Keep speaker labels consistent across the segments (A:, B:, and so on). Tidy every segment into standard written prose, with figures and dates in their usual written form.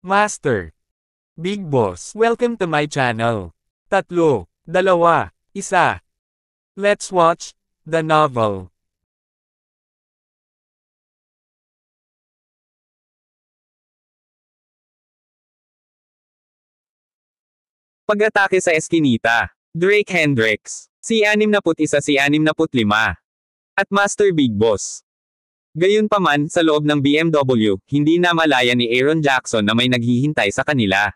A: Master. Big Boss. Welcome to my channel. 3, 2, 1. Let's watch the novel.
B: Pag-atake sa eskinita. Drake Hendricks. C-61, C-65. At Master Big Boss. Gayunpaman, sa loob ng BMW, hindi na malaya ni Aaron Jackson na may naghihintay sa kanila.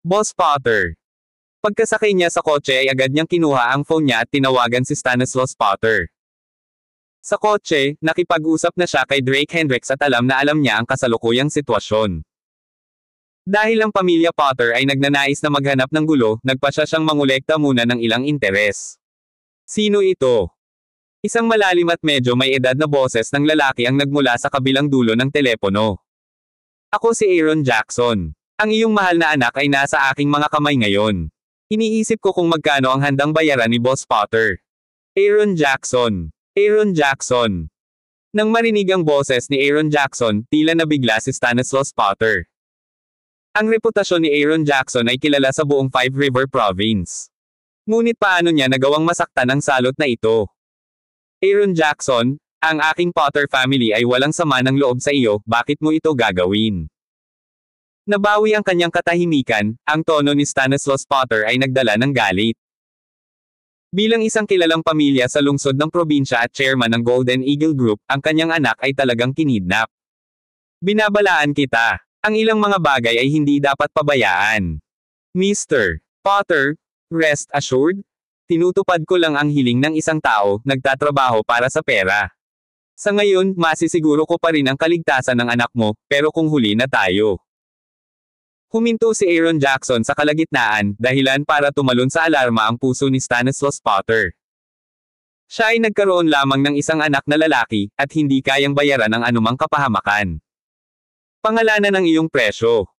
B: Boss Potter. Pagkasakay niya sa kotse ay agad niyang kinuha ang phone niya at tinawagan si Stanislaus Potter. Sa kotse, nakipag-usap na siya kay Drake Hendricks at alam niya ang kasalukuyang sitwasyon. Dahil ang pamilya Potter ay nagnanais na maghanap ng gulo, nagpa siya siyang mangolekta muna ng ilang interes. Sino ito? Isang malalim at medyo may edad na boses ng lalaki ang nagmula sa kabilang dulo ng telepono. Ako si Aaron Jackson. Ang iyong mahal na anak ay nasa aking mga kamay ngayon. Iniisip ko kung magkano ang handang bayaran ni Boss Potter. Aaron Jackson. Aaron Jackson. Nang marinig ang boses ni Aaron Jackson, tila nabigla si Stanislaus Potter. Ang reputasyon ni Aaron Jackson ay kilala sa buong Five River Province. Ngunit paano niya nagawang masaktan ang salot na ito? Aaron Jackson, ang aking Potter family ay walang sama ng loob sa iyo, bakit mo ito gagawin? Nabawi ang kanyang katahimikan, ang tono ni Stanislaus Potter ay nagdala ng galit. Bilang isang kilalang pamilya sa lungsod ng probinsya at chairman ng Golden Eagle Group, ang kanyang anak ay talagang kinidnap. Binabalaan kita. Ang ilang mga bagay ay hindi dapat pabayaan. Mr. Potter, rest assured, tinutupad ko lang ang hiling ng isang tao, nagtatrabaho para sa pera. Sa ngayon, masisiguro ko pa rin ang kaligtasan ng anak mo, pero kung huli na tayo. Huminto si Aaron Jackson sa kalagitnaan, dahilan para tumalon sa alarma ang puso ni Stanislaus Potter. Siya ay nagkaroon lamang ng isang anak na lalaki, at hindi kayang bayaran ang anumang kapahamakan. Pangalanan ng iyong presyo.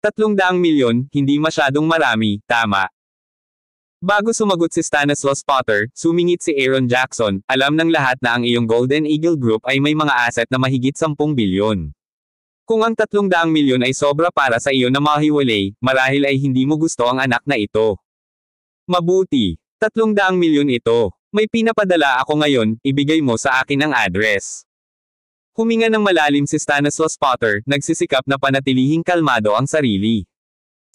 B: 300 milyon, hindi masyadong marami, tama. Bago sumagot si Stanislaus Potter, sumingit si Aaron Jackson, alam ng lahat na ang iyong Golden Eagle Group ay may mga asset na mahigit 10 bilyon. Kung ang 300 milyon ay sobra para sa iyo na mahiwalay, marahil ay hindi mo gusto ang anak na ito. Mabuti. 300 milyon ito. May pinapadala ako ngayon, ibigay mo sa akin ang address. Huminga ng malalim si Stanislaus Potter, nagsisikap na panatilihing kalmado ang sarili.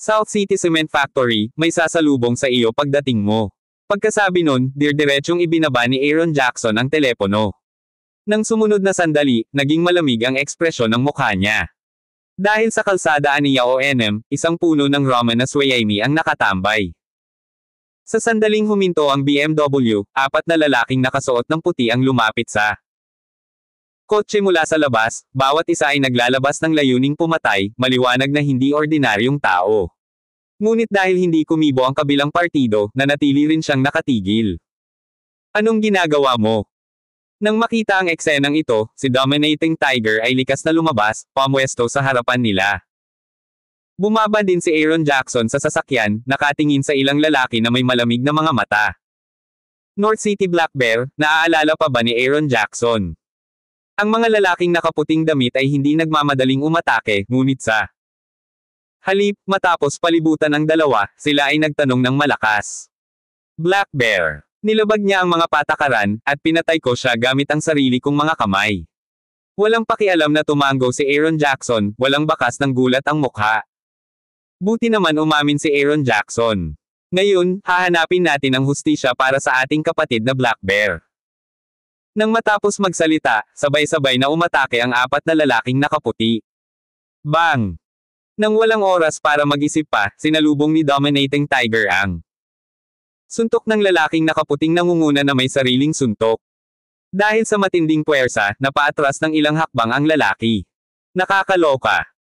B: South City Cement Factory, may sasalubong sa iyo pagdating mo. Pagkasabi nun, dirdiretsong ibinaba ni Aaron Jackson ang telepono. Nang sumunod na sandali, naging malamig ang ekspresyon ng mukha niya. Dahil sa kalsada aniya o NM, isang puno ng Roman na swayami ang nakatambay. Sa sandaling huminto ang BMW, 4 na lalaking nakasuot ng puti ang lumapit sa kotse mula sa labas, bawat isa ay naglalabas ng layuning pumatay, maliwanag na hindi ordinaryong tao. Ngunit dahil hindi kumibo ang kabilang partido, nanatili rin siyang nakatigil. Anong ginagawa mo? Nang makita ang eksenang ito, si Dominating Tiger ay likas na lumabas, pamwesto sa harapan nila. Bumaba din si Aaron Jackson sa sasakyan, nakatingin sa ilang lalaki na may malamig na mga mata. North City Black Bear, naaalala pa ba ni Aaron Jackson? Ang mga lalaking nakaputing damit ay hindi nagmamadaling umatake, ngunit sa halip, matapos palibutan ang dalawa, sila ay nagtanong ng malakas. Black Bear. Nilabag niya ang mga patakaran, at pinatay ko siya gamit ang sarili kong mga kamay. Walang pakialam na tumango si Aaron Jackson, walang bakas ng gulat ang mukha. Buti naman umamin si Aaron Jackson. Ngayon, hahanapin natin ang hustisya para sa ating kapatid na Black Bear. Nang matapos magsalita, sabay-sabay na umatake ang 4 na lalaking nakaputi. Bang! Nang walang oras para mag-isip pa, sinalubong ni Dominating Tiger ang suntok ng lalaking nakaputing nangunguna na may sariling suntok. Dahil sa matinding puwersa, napaatras ng ilang hakbang ang lalaki. Nakakaloka.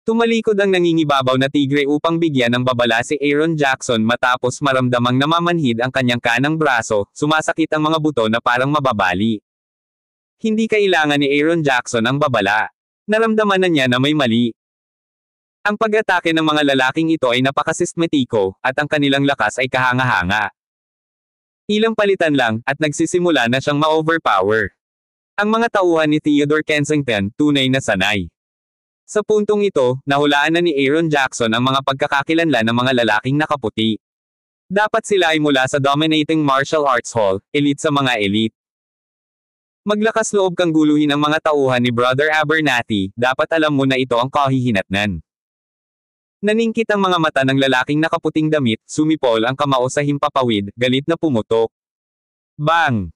B: Tumalikod ang nangingibabaw na tigre upang bigyan ng babala si Aaron Jackson matapos maramdamang namamanhid ang kanyang kanang braso, sumasakit ang mga buto na parang mababali. Hindi kailangan ni Aaron Jackson ang babala. Naramdaman na niya na may mali. Ang pag-atake ng mga lalaking ito ay napakasistmetiko, at ang kanilang lakas ay kahanga-hanga. Ilang palitan lang, at nagsisimula na siyang ma-overpower. Ang mga tauhan ni Theodore Kensington, tunay na sanay. Sa puntong ito, nahulaan na ni Aaron Jackson ang mga pagkakakilanlan ng mga lalaking nakaputi. Dapat sila ay mula sa dominating martial arts hall, elite sa mga elite. Maglakas loob kang guluhin ang mga tauhan ni Brother Abernathy, dapat alam mo na ito ang kahihinatnan. Naningkit ang mga mata ng lalaking nakaputing damit, sumipol ang kamao sa himpapawid, galit na pumutok. Bang!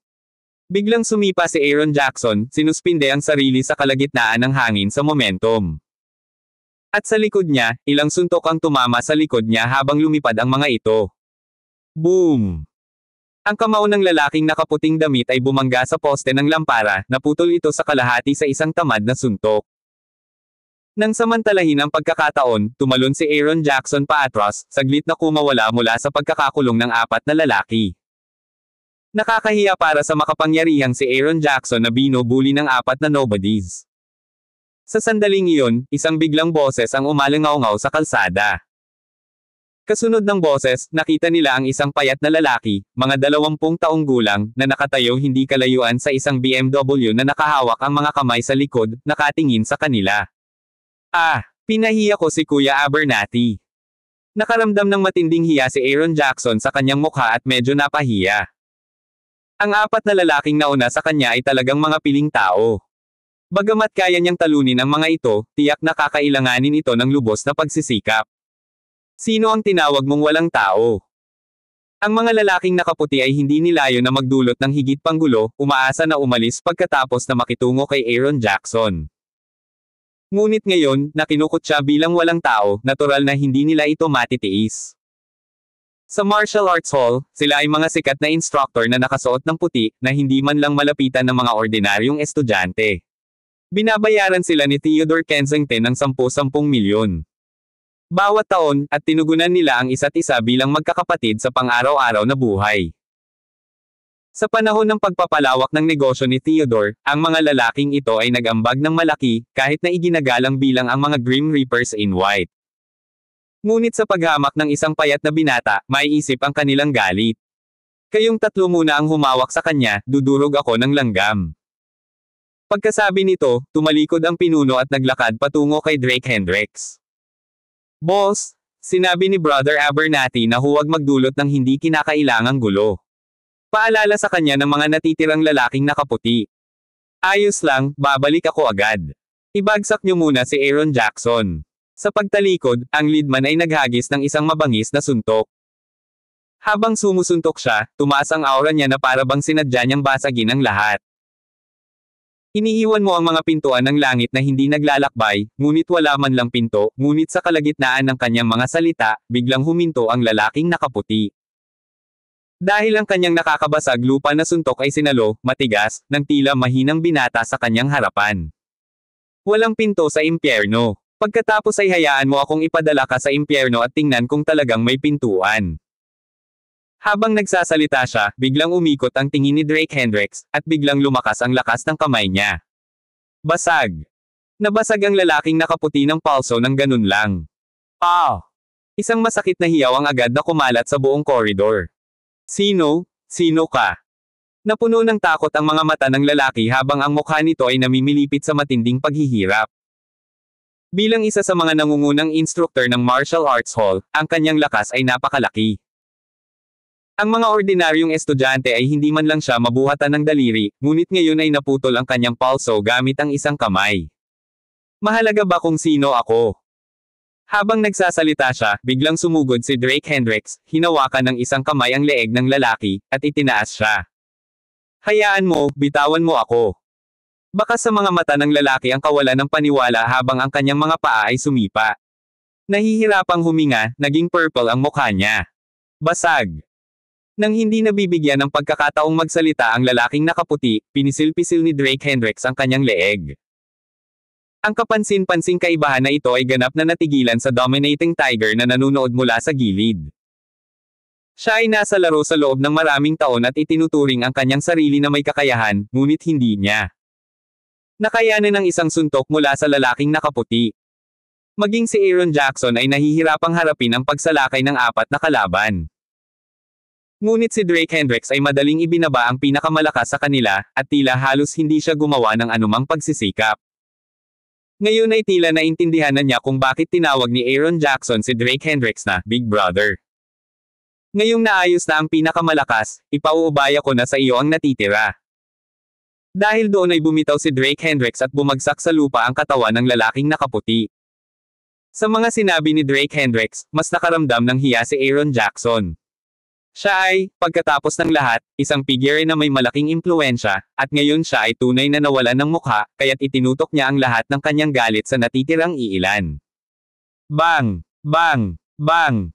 B: Biglang sumipa si Aaron Jackson, sinuspinde ang sarili sa kalagitnaan ng hangin sa momentum. At sa likod niya, ilang suntok ang tumama sa likod niya habang lumipad ang mga ito. Boom! Ang kamao ng lalaking nakaputing damit ay bumangga sa poste ng lampara, naputol ito sa kalahati sa isang tamad na suntok. Nang samantalahin ang pagkakataon, tumalon si Aaron Jackson paatras, saglit na kumawala mula sa pagkakakulong ng apat na lalaki. Nakakahiya para sa makapangyarihang si Aaron Jackson na binubuli ng apat na nobodies. Sa sandaling iyon, isang biglang boses ang umalingaw-ngaw sa kalsada. Kasunod ng boses, nakita nila ang isang payat na lalaki, mga 20 taong gulang, na nakatayo hindi kalayuan sa isang BMW na nakahawak ang mga kamay sa likod, nakatingin sa kanila. Pinahiya ko si Kuya Abernathy. Nakaramdam ng matinding hiya si Aaron Jackson sa kanyang mukha at medyo napahiya. Ang apat na lalaking nauna sa kanya ay talagang mga piling tao. Bagamat kaya niyang talunin ang mga ito, tiyak na kakailanganin ito ng lubos na pagsisikap. Sino ang tinawag mong walang tao? Ang mga lalaking nakaputi ay hindi nilayo na magdulot ng higit pang gulo, umaasa na umalis pagkatapos na makitungo kay Aaron Jackson. Ngunit ngayon, nakinukot siya bilang walang tao, natural na hindi nila ito matitiis. Sa martial arts hall, sila ay mga sikat na instructor na nakasuot ng puti, na hindi man lang malapitan ng mga ordinaryong estudyante. Binabayaran sila ni Theodore Kensington ng 10-10 milyon. Bawat taon, at tinugunan nila ang isa't isa bilang magkakapatid sa pang-araw-araw na buhay. Sa panahon ng pagpapalawak ng negosyo ni Theodore, ang mga lalaking ito ay nag-ambag ng malaki, kahit na iginagalang bilang ang mga Grim Reapers in White. Ngunit sa paghamak ng isang payat na binata, maiisip ang kanilang galit. Kayong tatlo muna ang humawak sa kanya, dudurog ako ng langgam. Pagkasabi nito, tumalikod ang pinuno at naglakad patungo kay Drake Hendricks. Boss, sinabi ni Brother Abernathy na huwag magdulot ng hindi kinakailangang gulo. Paalala sa kanya ng mga natitirang lalaking nakaputi. Ayos lang, babalik ako agad. Ibagsak niyo muna si Aaron Jackson. Sa pagtalikod, ang leadman ay naghagis ng isang mabangis na suntok. Habang sumusuntok siya, tumaas ang aura niya na parabang sinadya niyang basagin ang lahat. Iniiwan mo ang mga pintuan ng langit na hindi naglalakbay, ngunit wala man lang pinto, ngunit sa kalagitnaan ng kanyang mga salita, biglang huminto ang lalaking nakaputi. Dahil ang kanyang nakakabasag lupa na suntok ay sinalo, matigas, ng tila mahinang binata sa kanyang harapan. Walang pinto sa impyerno. Pagkatapos ay hayaan mo akong ipadala ka sa impyerno at tingnan kung talagang may pintuan. Habang nagsasalita siya, biglang umikot ang tingin ni Drake Hendricks, at biglang lumakas ang lakas ng kamay niya. Basag. Nabasag ang lalaking nakaputi ng palso ng ganun lang. Isang masakit na hiyaw ang agad na kumalat sa buong koridor. Sino? Sino ka? Napuno ng takot ang mga mata ng lalaki habang ang mukha nito ay namimilipit sa matinding paghihirap. Bilang isa sa mga nangungunang instructor ng martial arts hall, ang kanyang lakas ay napakalaki. Ang mga ordinaryong estudyante ay hindi man lang siya mabuhatan ng daliri, ngunit ngayon ay naputol ang kanyang palso gamit ang isang kamay. Mahalaga ba kung sino ako? Habang nagsasalita siya, biglang sumugod si Drake Hendricks, hinawakan ng isang kamay ang leeg ng lalaki, at itinaas siya. Hayaan mo, bitawan mo ako. Baka sa mga mata ng lalaki ang kawalan ng paniwala habang ang kanyang mga paa ay sumipa. Nahihirapang huminga, naging purple ang mukha niya. Basag. Nang hindi nabibigyan ng pagkakataong magsalita ang lalaking nakaputi, pinisil-pisil ni Drake Hendricks ang kanyang leeg. Ang kapansin-pansing kaibahan na ito ay ganap na natigilan sa dominating tiger na nanunood mula sa gilid. Siya ay nasa laro sa loob ng maraming taon at itinuturing ang kanyang sarili na may kakayahan, ngunit hindi niya. Nakayanan ng isang suntok mula sa lalaking nakaputi. Maging si Aaron Jackson ay nahihirapang harapin ang pagsalakay ng apat na kalaban. Ngunit si Drake Hendricks ay madaling ibinaba ang pinakamalakas sa kanila, at tila halos hindi siya gumawa ng anumang pagsisikap. Ngayon ay tila naintindihan na niya kung bakit tinawag ni Aaron Jackson si Drake Hendricks na Big Brother. Ngayong naayos na ang pinakamalakas, ipauubaya ko na sa iyo ang natitira. Dahil doon ay bumitaw si Drake Hendricks at bumagsak sa lupa ang katawan ng lalaking nakaputi. Sa mga sinabi ni Drake Hendricks, mas nakaramdam ng hiya si Aaron Jackson. Siya ay, pagkatapos ng lahat, isang figure na may malaking impluwensya, at ngayon siya ay tunay na nawalan ng mukha, kaya't itinutok niya ang lahat ng kanyang galit sa natitirang iilan. Bang! Bang! Bang!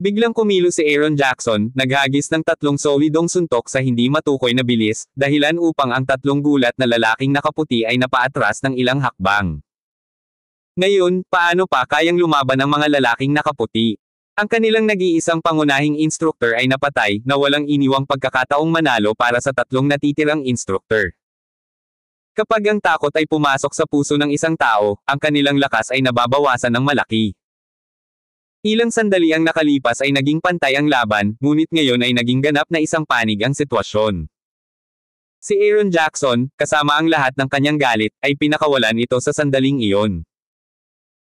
B: Biglang kumilos si Aaron Jackson, naghagis ng 3 solidong suntok sa hindi matukoy na bilis, dahilan upang ang 3 gulat na lalaking nakaputi ay napaatras ng ilang hakbang. Ngayon, paano pa kayang lumaban ang mga lalaking nakaputi? Ang kanilang nag-iisang pangunahing instructor ay napatay, na walang iniwang pagkakataong manalo para sa 3 natitirang instructor. Kapag ang takot ay pumasok sa puso ng isang tao, ang kanilang lakas ay nababawasan ng malaki. Ilang sandali ang nakalipas ay naging pantay ang laban, ngunit ngayon ay naging ganap na isang panig ang sitwasyon. Si Aaron Jackson, kasama ang lahat ng kanyang galit, ay pinakawalan ito sa sandaling iyon.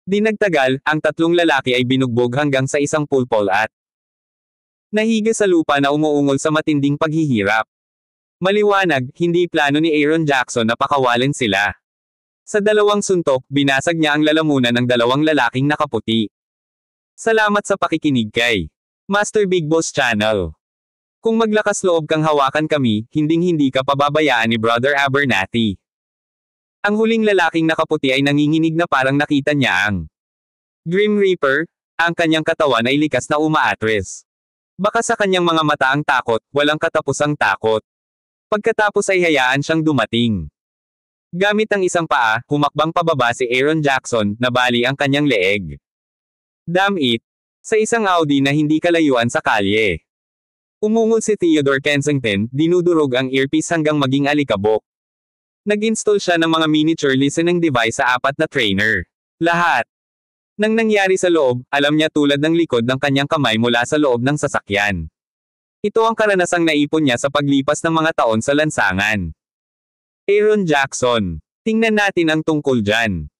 B: Di nagtagal, ang 3 lalaki ay binugbog hanggang sa isang pulpol at nahiga sa lupa na umuungol sa matinding paghihirap. Maliwanag, hindi plano ni Aaron Jackson na pakawalan sila. Sa 2 suntok, binasag niya ang lalamunan ng 2 lalaking nakaputi. Salamat sa pakikinig kay Master Big Boss Channel. Kung maglakas loob kang hawakan kami, hinding-hindi ka pababayaan ni Brother Abernathy. Ang huling lalaking nakaputi ay nanginginig na parang nakita niya ang Grim Reaper, ang kanyang katawan ay likas na umaatres. Baka sa kanyang mga mata ang takot, walang katapusang takot. Pagkatapos ay hayaan siyang dumating. Gamit ang isang paa, humakbang pababa si Aaron Jackson, nabali ang kanyang leeg. Damn it! Sa isang Audi na hindi kalayuan sa kalye. Umungol si Theodore Kensington, dinudurog ang earpiece hanggang maging alikabok. Nag-install siya ng mga miniature listening device sa 4 na trainer. Lahat. Nang nangyari sa loob, alam niya tulad ng likod ng kanyang kamay mula sa loob ng sasakyan. Ito ang karanasang naipon niya sa paglipas ng mga taon sa lansangan. Aaron Jackson. Tingnan natin ang tungkol dyan.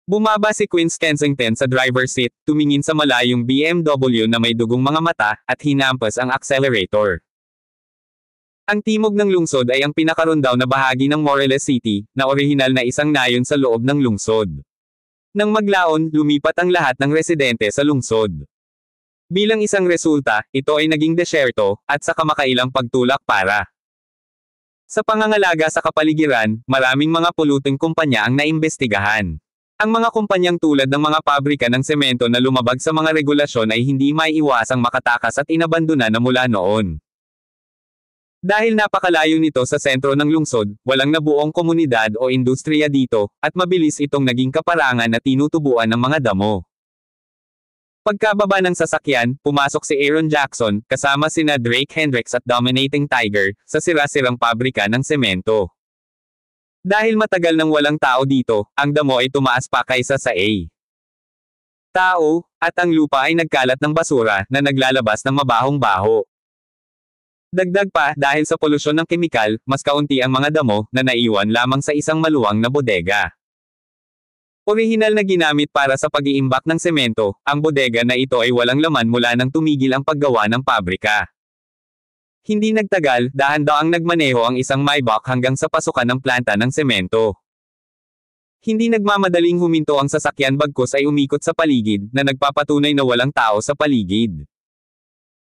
B: Bumaba si Queens Kensington sa driver's seat, tumingin sa malayong BMW na may dugong mga mata, at hinampas ang accelerator. Ang timog ng lungsod ay ang pinakarundaw na bahagi ng Morelos City, na orihinal na isang nayon sa loob ng lungsod. Nang maglaon, lumipat ang lahat ng residente sa lungsod. Bilang isang resulta, ito ay naging desyerto, at sa kamakailang pagtulak para sa pangangalaga sa kapaligiran, maraming mga polluting kumpanya ang naimbestigahan. Ang mga kumpanyang tulad ng mga pabrika ng semento na lumabag sa mga regulasyon ay hindi maiiwasang makatakas at inabandona na mula noon. Dahil napakalayo nito sa sentro ng lungsod, walang nabuong komunidad o industriya dito, at mabilis itong naging kaparangan na tinutubuan ng mga damo. Pagkababa ng sasakyan, pumasok si Aaron Jackson, kasama sina Drake Hendricks at Dominating Tiger, sa sira-sirang pabrika ng semento. Dahil matagal nang walang tao dito, ang damo ay tumaas pa kaysa sa tao, at ang lupa ay nagkalat ng basura, na naglalabas ng mabahong baho. Dagdag pa, dahil sa polusyon ng kemikal, mas kaunti ang mga damo, na naiwan lamang sa isang maluwang na bodega. Orihinal na ginamit para sa pag-iimbak ng semento, ang bodega na ito ay walang laman mula nang tumigil ang paggawa ng pabrika. Hindi nagtagal, dahan-daang nagmaneho ang isang Maybach hanggang sa pasukan ng planta ng semento. Hindi nagmamadaling huminto ang sasakyan bagkus ay umikot sa paligid, na nagpapatunay na walang tao sa paligid.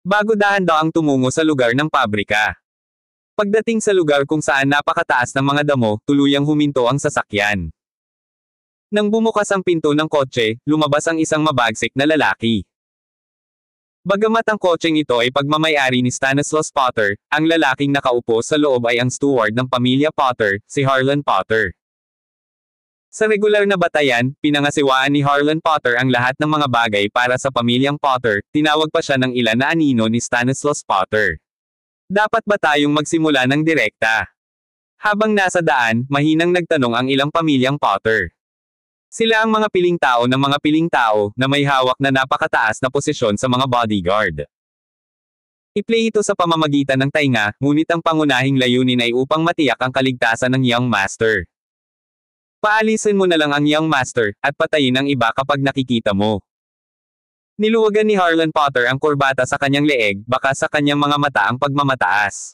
B: Bago dahan-daang tumungo sa lugar ng pabrika. Pagdating sa lugar kung saan napakataas ng mga damo, tuluyang huminto ang sasakyan. Nang bumukas ang pinto ng kotse, lumabas ang isang mabagsik na lalaki. Bagamat ang kotseng ito ay pagmamayari ni Stanislaus Potter, ang lalaking nakaupo sa loob ay ang steward ng pamilya Potter, si Harlan Potter. Sa regular na batayan, pinangasiwaan ni Harlan Potter ang lahat ng mga bagay para sa pamilyang Potter, tinawag pa siya ng ilan na anino ni Stanislaus Potter. Dapat ba tayong magsimula ng direkta? Habang nasa daan, mahinang nagtanong ang ilang pamilyang Potter. Sila ang mga piling tao ng mga piling tao, na may hawak na napakataas na posisyon sa mga bodyguard. I-play ito sa pamamagitan ng tainga, ngunit ang pangunahing layunin ay upang matiyak ang kaligtasan ng young master. Paalisin mo na lang ang Young Master, at patayin ang iba kapag nakikita mo. Niluwagan ni Harlan Potter ang kurbata sa kanyang leeg, baka sa kanyang mga mata ang pagmamataas.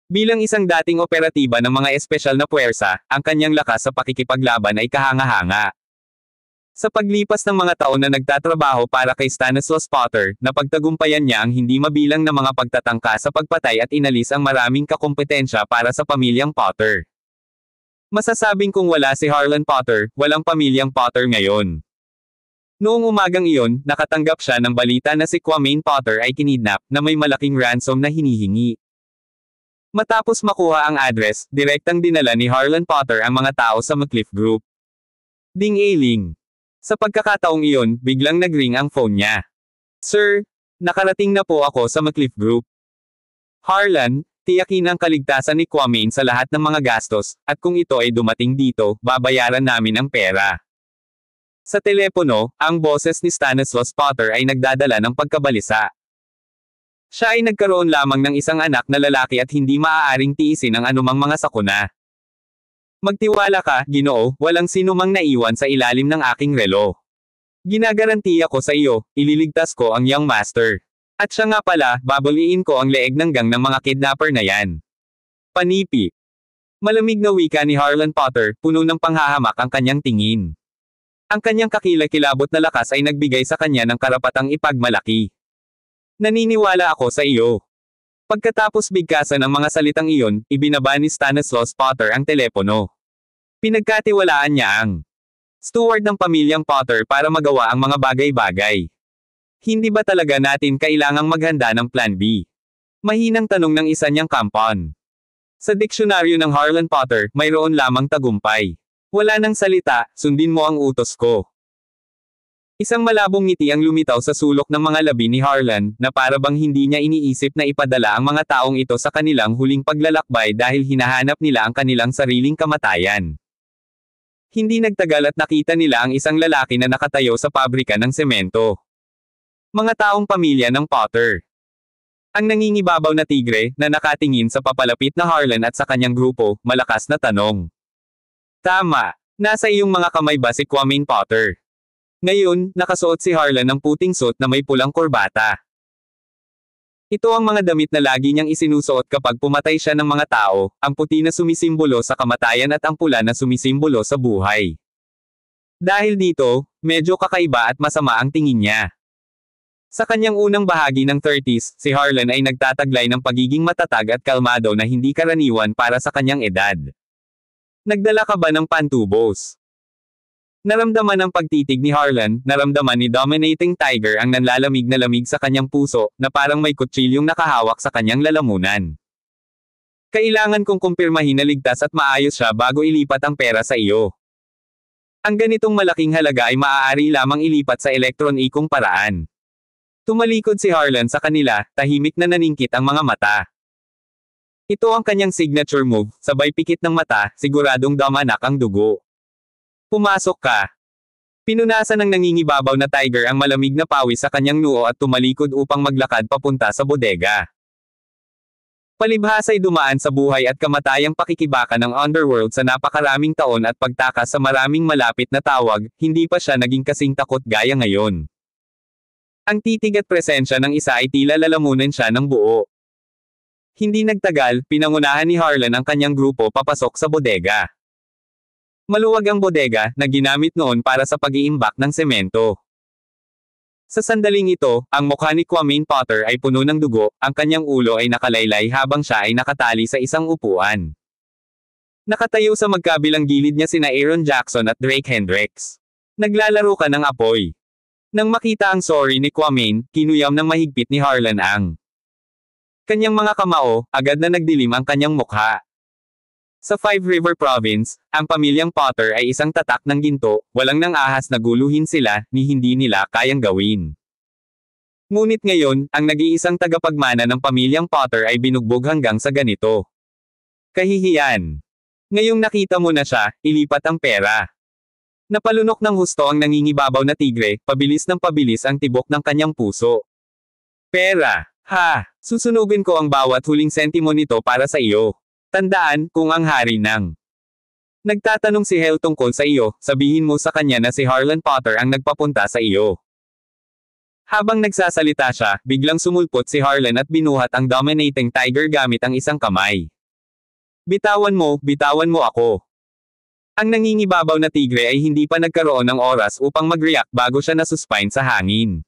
B: Bilang isang dating operatiba ng mga espesyal na puwersa, ang kanyang lakas sa pakikipaglaban ay kahanga-hanga. Sa paglipas ng mga taon na nagtatrabaho para kay Stanislaus Potter, napagtagumpayan niya ang hindi mabilang na mga pagtatangka sa pagpatay at inalis ang maraming kakumpetensya para sa pamilyang Potter. Masasabing kung wala si Harlan Potter, walang pamilyang Potter ngayon. Noong umagang iyon, nakatanggap siya ng balita na si Kwame Potter ay kinidnap, na may malaking ransom na hinihingi. Matapos makuha ang address, direktang dinala ni Harlan Potter ang mga tao sa McCliff Group. Ding-a-ling. Sa pagkakataong iyon, biglang nag-ring ang phone niya. Sir, nakarating na po ako sa McCliff Group. Harlan, tiyakin ang kaligtasan ni Kwame sa lahat ng mga gastos, at kung ito ay dumating dito, babayaran namin ang pera. Sa telepono, ang boses ni Stanislaus Potter ay nagdadala ng pagkabalisa. Siya ay nagkaroon lamang ng isang anak na lalaki at hindi maaaring tiisin ang anumang mga sakuna. Magtiwala ka, Ginoo, walang sinumang naiwan sa ilalim ng aking relo. Ginagarantiya ko sa iyo, ililigtas ko ang Young Master. At siya nga pala, babuliin ko ang leeg ng gang ng mga kidnapper na yan. Panipi. Malamig na wika ni Harlan Potter, puno ng panghahamak ang kanyang tingin. Ang kanyang kakilakilabot na lakas ay nagbigay sa kanya ng karapatang ipagmalaki. Naniniwala ako sa iyo. Pagkatapos bigkasan ng mga salitang iyon, ibinaba ni Stanislaus Potter ang telepono. Pinagkatiwalaan niya ang steward ng pamilyang Potter para magawa ang mga bagay-bagay. Hindi ba talaga natin kailangang maghanda ng Plan B? Mahinang tanong ng isa niyang kampon. Sa diksyonaryo ng Harlan Potter, mayroon lamang tagumpay. Wala nang salita, sundin mo ang utos ko. Isang malabong ngiti ang lumitaw sa sulok ng mga labi ni Harlan, na para bang hindi niya iniisip na ipadala ang mga taong ito sa kanilang huling paglalakbay dahil hinahanap nila ang kanilang sariling kamatayan. Hindi nagtagal at nakita nila ang isang lalaki na nakatayo sa pabrika ng semento. Mga taong pamilya ng Potter. Ang nangingibabaw na tigre, na nakatingin sa papalapit na Harlan at sa kanyang grupo, malakas na tanong. Tama, nasa iyong mga kamay ba si Kwame Potter? Ngayon, nakasuot si Harlan ng puting suit na may pulang kurbata. Ito ang mga damit na lagi niyang isinusuot kapag pumatay siya ng mga tao, ang puti na sumisimbolo sa kamatayan at ang pula na sumisimbolo sa buhay. Dahil dito, medyo kakaiba at masama ang tingin niya. Sa kanyang unang bahagi ng 30s, si Harlan ay nagtataglay ng pagiging matatag at kalmado na hindi karaniwan para sa kanyang edad. Nagdala ka ba ng pantubos? Naramdaman ng pagtitig ni Harlan, naramdaman ni Dominating Tiger ang nanlalamig na lamig sa kanyang puso, na parang may kutsilyong nakahawak sa kanyang lalamunan. Kailangan kong kumpirmahin na ligtas at maayos siya bago ilipat ang pera sa iyo. Ang ganitong malaking halaga ay maaari lamang ilipat sa elektron-ikong paraan. Tumalikod si Harlan sa kanila, tahimik na naningkit ang mga mata. Ito ang kanyang signature move, sabay pikit ng mata, siguradong damanak ang dugo. Pumasok ka. Pinunasan ng nangingibabaw na tiger ang malamig na pawis sa kanyang noo at tumalikod upang maglakad papunta sa bodega. Palibhas ay dumaan sa buhay at kamatayang pakikibaka ng underworld sa napakaraming taon at pagtakas sa maraming malapit na tawag, hindi pa siya naging kasing takot gaya ngayon. Ang titig at presensya ng isa ay tila lalamunan siya ng buo. Hindi nagtagal, pinangunahan ni Harlan ang kanyang grupo papasok sa bodega. Maluwag ang bodega, na ginamit noon para sa pag-iimbak ng semento. Sa sandaling ito, ang mukha ni Kwame Potter ay puno ng dugo, ang kanyang ulo ay nakalaylay habang siya ay nakatali sa isang upuan. Nakatayo sa magkabilang gilid niya sina Aaron Jackson at Drake Hendricks. Naglalaro ka ng apoy. Nang makita ang sorry ni Kwame, kinuyam ng mahigpit ni Harlan ang kanyang mga kamao, agad na nagdilim ang kanyang mukha. Sa Five River Province, ang pamilyang Potter ay isang tatak ng ginto, walang nang ahas na guluhin sila, ni hindi nila kayang gawin. Ngunit ngayon, ang nag-iisang tagapagmana ng pamilyang Potter ay binugbog hanggang sa ganito. Kahihiyan. Ngayong nakita mo na siya, ilipat ang pera. Napalunok ng husto ang nangingibabaw na tigre, pabilis ng pabilis ang tibok ng kanyang puso. Pera. Ha! Susunugin ko ang bawat huling sentimo nito para sa iyo. Tandaan, kung ang hari ng Nagtatanong si Hale tungkol sa iyo, sabihin mo sa kanya na si Harlan Potter ang nagpapunta sa iyo. Habang nagsasalita siya, biglang sumulpot si Harlan at binuhat ang Dominating Tiger gamit ang isang kamay. Bitawan mo ako. Ang nangingibabaw na tigre ay hindi pa nagkaroon ng oras upang mag-react bago siya nasuspine sa hangin.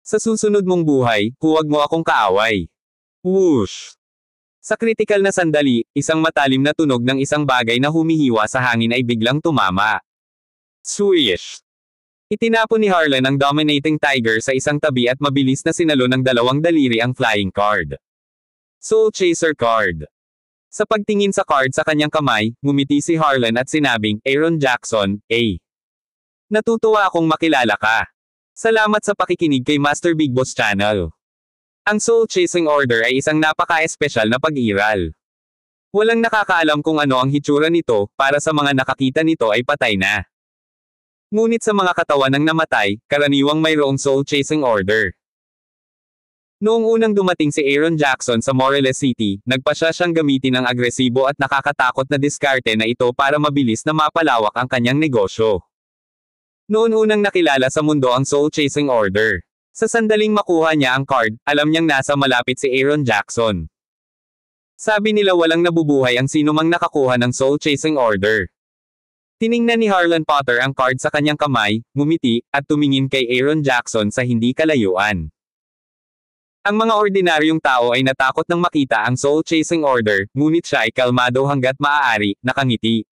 B: Sa susunod mong buhay, huwag mo akong kaaway. Whoosh! Sa kritikal na sandali, isang matalim na tunog ng isang bagay na humihiwa sa hangin ay biglang tumama. Swish! Itinapon ni Harlan ang Dominating Tiger sa isang tabi at mabilis na sinalo ng dalawang daliri ang flying card. Soul Chaser card. Sa pagtingin sa card sa kanyang kamay, ngumiti si Harlan at sinabing, Aaron Jackson, A. Natutuwa akong makilala ka. Salamat sa pakikinig kay Master Big Boss Channel. Ang Soul Chasing Order ay isang napaka-espesyal na pag-iral. Walang nakakaalam kung ano ang hitsura nito, para sa mga nakakita nito ay patay na. Ngunit sa mga katawan ng namatay, karaniwang mayroong Soul Chasing Order. Noong unang dumating si Aaron Jackson sa Morelos City, nagpasya siyang gamitin ang agresibo at nakakatakot na diskarte na ito para mabilis na mapalawak ang kanyang negosyo. Noon unang nakilala sa mundo ang Soul Chasing Order. Sa sandaling makuha niya ang card, alam niyang nasa malapit si Aaron Jackson. Sabi nila walang nabubuhay ang sinumang nakakuha ng Soul Chasing Order. Tiningnan ni Harlan Potter ang card sa kanyang kamay, ngumiti, at tumingin kay Aaron Jackson sa hindi kalayuan. Ang mga ordinaryong tao ay natakot nang makita ang Soul Chasing Order, ngunit siya ay kalmado hanggat maaari, nakangiti.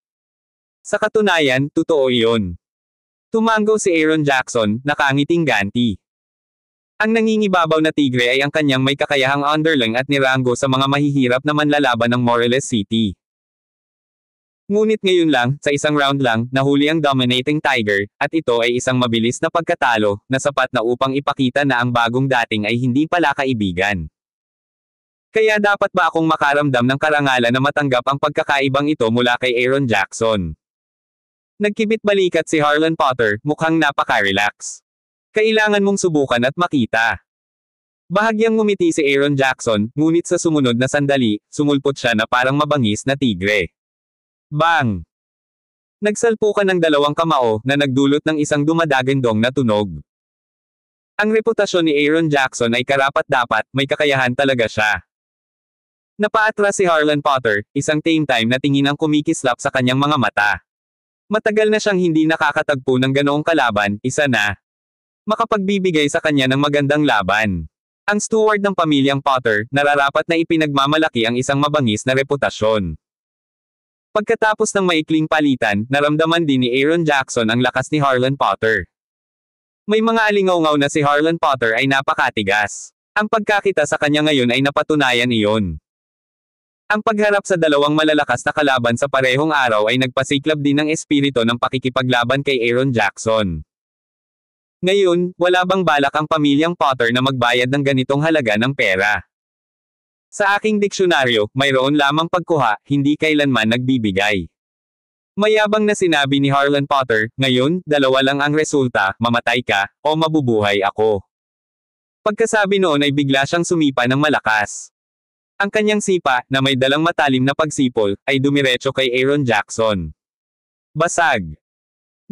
B: Sa katunayan, totoo iyon. Tumango si Aaron Jackson, nakangiting ganti. Ang nangingibabaw na tigre ay ang kanyang may kakayahang underling at nirango sa mga mahihirap na manlalaban ng Morelos City. Ngunit ngayon lang, sa isang round lang, nahuli ang Dominating Tiger, at ito ay isang mabilis na pagkatalo, na sapat na upang ipakita na ang bagong dating ay hindi pala kaibigan. Kaya dapat ba akong makaramdam ng karangalan na matanggap ang pagkakaibang ito mula kay Aaron Jackson? Nagkibit balikat si Harlan Potter, mukhang napaka-relax. Kailangan mong subukan at makita. Bahagyang ngumiti si Aaron Jackson, ngunit sa sumunod na sandali, sumulpot siya na parang mabangis na tigre. Bang! Nagsalpukan ng dalawang kamao na nagdulot ng isang dumadagandong na tunog. Ang reputasyon ni Aaron Jackson ay karapat-dapat, may kakayahan talaga siya. Napaatras si Harlan Potter, isang tame time na tingin ang kumikislap sa kanyang mga mata. Matagal na siyang hindi nakakatagpo ng ganoong kalaban, isa na makapagbibigay sa kanya ng magandang laban. Ang steward ng pamilyang Potter, nararapat na ipinagmamalaki ang isang mabangis na reputasyon. Pagkatapos ng maikling palitan, naramdaman din ni Aaron Jackson ang lakas ni Harlan Potter. May mga alingaw-ngaw na si Harlan Potter ay napakatigas. Ang pagkakita sa kanya ngayon ay napatunayan iyon. Ang pagharap sa dalawang malalakas na kalaban sa parehong araw ay nagpasiklab din ng espiritu ng pakikipaglaban kay Aaron Jackson. Ngayon, wala bang balak ang pamilyang Potter na magbayad ng ganitong halaga ng pera? Sa aking diksyonaryo, mayroon lamang pagkuha, hindi kailanman nagbibigay. Mayabang na sinabi ni Harlan Potter, ngayon, dalawa lang ang resulta, mamatay ka, o mabubuhay ako. Pagkasabi noon ay bigla siyang sumipa ng malakas. Ang kanyang sipa, na may dalang matalim na pagsipol, ay dumiretso kay Aaron Jackson. Basag!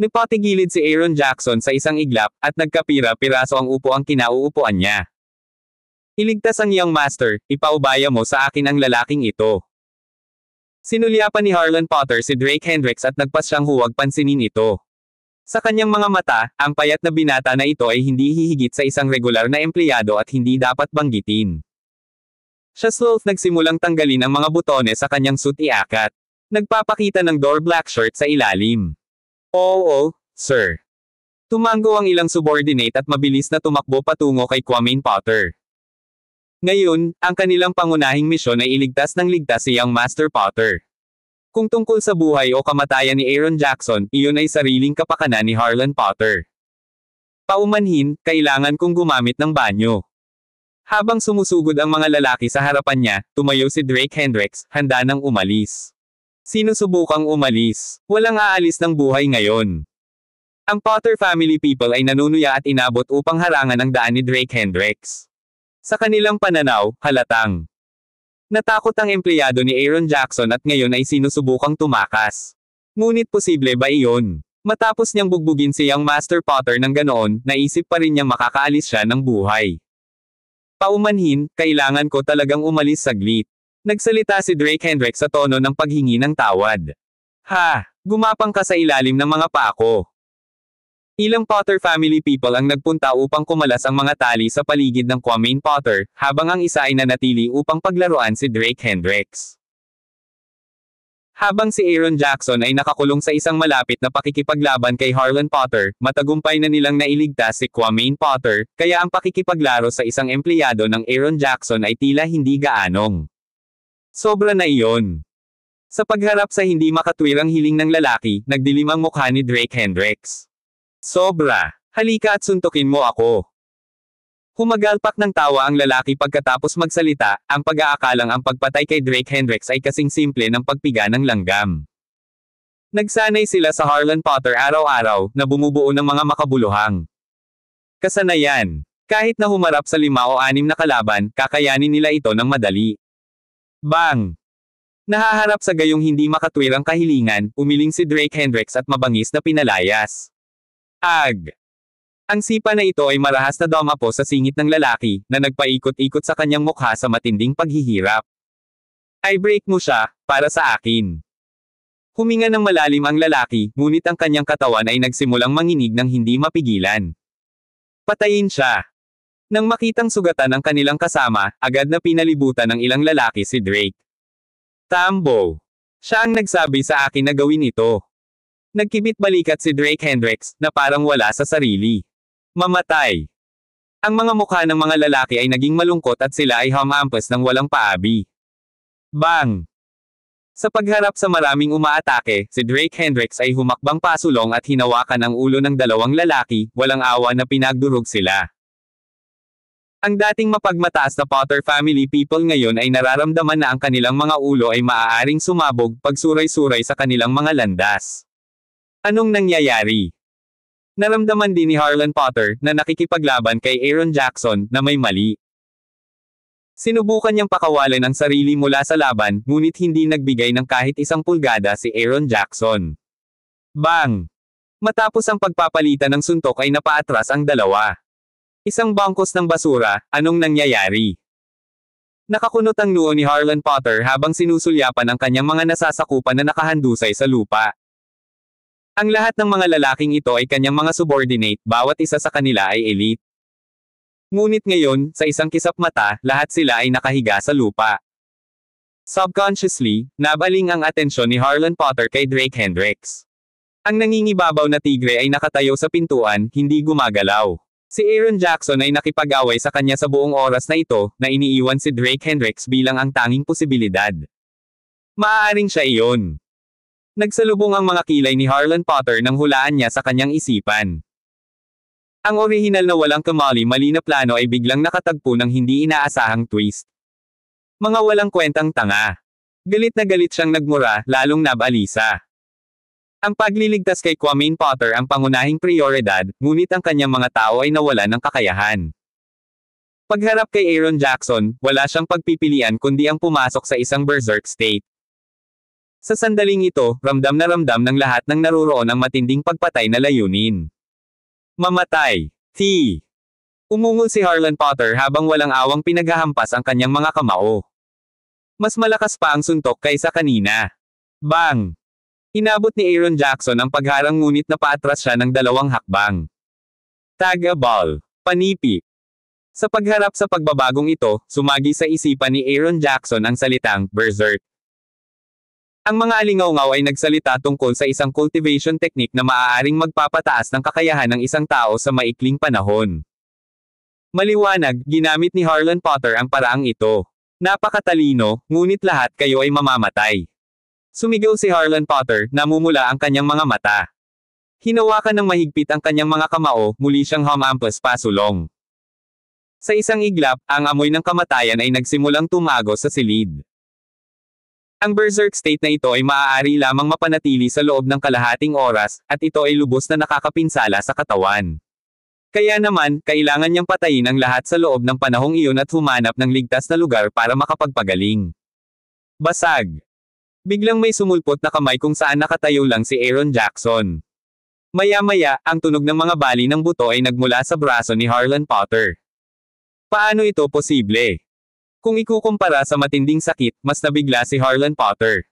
B: Nipatigilid si Aaron Jackson sa isang iglap, at nagkapira-piraso ang upo ang kinauupuan niya. Iligtas ang iyong master, ipaubaya mo sa akin ang lalaking ito. Sinulyapan ni Harlan Potter si Drake Hendricks at nagpas siyang huwag pansinin ito. Sa kanyang mga mata, ang payat na binata na ito ay hindi hihigit sa isang regular na empleyado at hindi dapat banggitin. Siya sloth nagsimulang tanggalin ang mga butones sa kanyang suit iakat. Nagpapakita ng door black shirt sa ilalim. Oo, sir. Tumango ang ilang subordinate at mabilis na tumakbo patungo kay Kwame Potter. Ngayon, ang kanilang pangunahing misyon ay iligtas ng ligtas si Young Master Potter. Kung tungkol sa buhay o kamatayan ni Aaron Jackson, iyon ay sariling kapakanan ni Harlan Potter. Paumanhin, kailangan kong gumamit ng banyo. Habang sumusugod ang mga lalaki sa harapan niya, tumayo si Drake Hendricks, handa nang umalis. Sinusubukang umalis. Walang aalis ng buhay ngayon. Ang Potter family people ay nanunuya at inabot upang harangan ang daan ni Drake Hendricks. Sa kanilang pananaw, halatang natakot ang empleyado ni Aaron Jackson at ngayon ay sinusubukang tumakas. Ngunit posible ba iyon? Matapos niyang bugbugin si Young Master Potter ng ganoon, naisip pa rin niyang makakaalis siya ng buhay. Paumanhin, kailangan ko talagang umalis saglit. Nagsalita si Drake Hendricks sa tono ng paghingi ng tawad. Ha, gumapang ka sa ilalim ng mga paa ko. Ilang Potter family people ang nagpunta upang kumalas ang mga tali sa paligid ng Kwame Potter, habang ang isa ay nanatili upang paglaruan si Drake Hendricks. Habang si Aaron Jackson ay nakakulong sa isang malapit na pakikipaglaban kay Harlan Potter, matagumpay na nilang nailigtas si Kwame Potter, kaya ang pakikipaglaro sa isang empleyado ng Aaron Jackson ay tila hindi gaanong. Sobra na iyon. Sa pagharap sa hindi makatwirang hiling ng lalaki, nagdilim ang mukha ni Drake Hendricks. Sobra. Halika at suntukin mo ako. Humagalpak ng tawa ang lalaki pagkatapos magsalita, ang pag-aakalang ang pagpatay kay Drake Hendricks ay kasing simple ng pagpiga ng langgam. Nagsanay sila sa Harlan Potter araw-araw, na bumubuo ng mga makabuluhang kasanayan. Kahit na humarap sa 5 o 6 na kalaban, kakayanin nila ito ng madali. Bang! Nahaharap sa gayong hindi makatwirang kahilingan, umiling si Drake Hendricks at mabangis na pinalayas. Ag! Ang sipa na ito ay marahas na dumapo sa singit ng lalaki, na nagpaikot-ikot sa kanyang mukha sa matinding paghihirap. Ay break mo siya, para sa akin. Huminga ng malalim ang lalaki, ngunit ang kanyang katawan ay nagsimulang manginig ng hindi mapigilan. Patayin siya. Nang makitang sugatan ng kanilang kasama, agad na pinalibutan ng ilang lalaki si Drake. Tambo. Siya ang nagsabi sa akin na gawin ito. Nagkibit balikat si Drake Hendricks, na parang wala sa sarili. Mamatay. Ang mga mukha ng mga lalaki ay naging malungkot at sila ay humampas ng walang paabi. Bang! Sa pagharap sa maraming umaatake, si Drake Hendricks ay humakbang pasulong at hinawakan ang ulo ng dalawang lalaki, walang awa na pinagdurog sila. Ang dating mapagmataas na Potter family people ngayon ay nararamdaman na ang kanilang mga ulo ay maaaring sumabog pag suray-suray sa kanilang mga landas. Anong nangyayari? Naramdaman din ni Harlan Potter na nakikipaglaban kay Aaron Jackson na may mali. Sinubukan niyang pakawalan ang sarili mula sa laban, ngunit hindi nagbigay ng kahit 1 pulgada si Aaron Jackson. Bang! Matapos ang pagpapalitan ng suntok ay napaatras ang dalawa. Isang bangkos ng basura, anong nangyayari? Nakakunot ang noo ni Harlan Potter habang sinusulyapan ang kanyang mga nasasakupan na nakahandusay sa lupa. Ang lahat ng mga lalaking ito ay kanyang mga subordinate, bawat isa sa kanila ay elite. Ngunit ngayon, sa isang kisap mata, lahat sila ay nakahiga sa lupa. Subconsciously, nabaling ang atensyon ni Harlan Potter kay Drake Hendricks. Ang nangingibabaw na tigre ay nakatayo sa pintuan, hindi gumagalaw. Si Aaron Jackson ay nakipag-away sa kanya sa buong oras na ito, na iniiwan si Drake Hendricks bilang ang tanging posibilidad. Maaaring siya iyon. Nagsalubong ang mga kilay ni Harlan Potter nang hulaan niya sa kanyang isipan. Ang orihinal na walang kamali-mali na plano ay biglang nakatagpo ng hindi inaasahang twist. Mga walang kwentang tanga. Galit na galit siyang nagmura, lalong nabalisa. Ang pagliligtas kay Kwame Potter ang pangunahing prioridad, ngunit ang kanyang mga tao ay nawalan ng kakayahan. Pagharap kay Aaron Jackson, wala siyang pagpipilian kundi ang pumasok sa isang berserk state. Sa sandaling ito, ramdam na ramdam ng lahat ng naruroon ang matinding pagpatay na layunin. Mamatay. T. Umungol si Harlan Potter habang walang awang pinaghahampas ang kanyang mga kamao. Mas malakas pa ang suntok kaysa kanina. Bang! Inabot ni Aaron Jackson ang pagharang ngunit napaatras siya ng 2 hakbang. Taga-ball. Panipi. Sa pagharap sa pagbabagong ito, sumagi sa isipan ni Aaron Jackson ang salitang berserk. Ang mga alingaw-ngaw ay nagsalita tungkol sa isang cultivation technique na maaaring magpapataas ng kakayahan ng isang tao sa maikling panahon. Maliwanag, ginamit ni Harlan Potter ang paraang ito. Napakatalino, ngunit lahat kayo ay mamamatay. Sumigaw si Harlan Potter, namumula ang kanyang mga mata. Hinawakan ng mahigpit ang kanyang mga kamao, muli siyang humampas pasulong. Sa isang iglap, ang amoy ng kamatayan ay nagsimulang tumago sa silid. Ang berserk state na ito ay maaari lamang mapanatili sa loob ng kalahating oras, at ito ay lubos na nakakapinsala sa katawan. Kaya naman, kailangan niyang patayin ang lahat sa loob ng panahong iyon at humanap ng ligtas na lugar para makapagpagaling. Basag. Biglang may sumulpot na kamay kung saan nakatayo lang si Aaron Jackson. Maya-maya, ang tunog ng mga bali ng buto ay nagmula sa braso ni Harlan Potter. Paano ito posible? Kung ikukumpara sa matinding sakit, mas nabigla si Harlan Potter.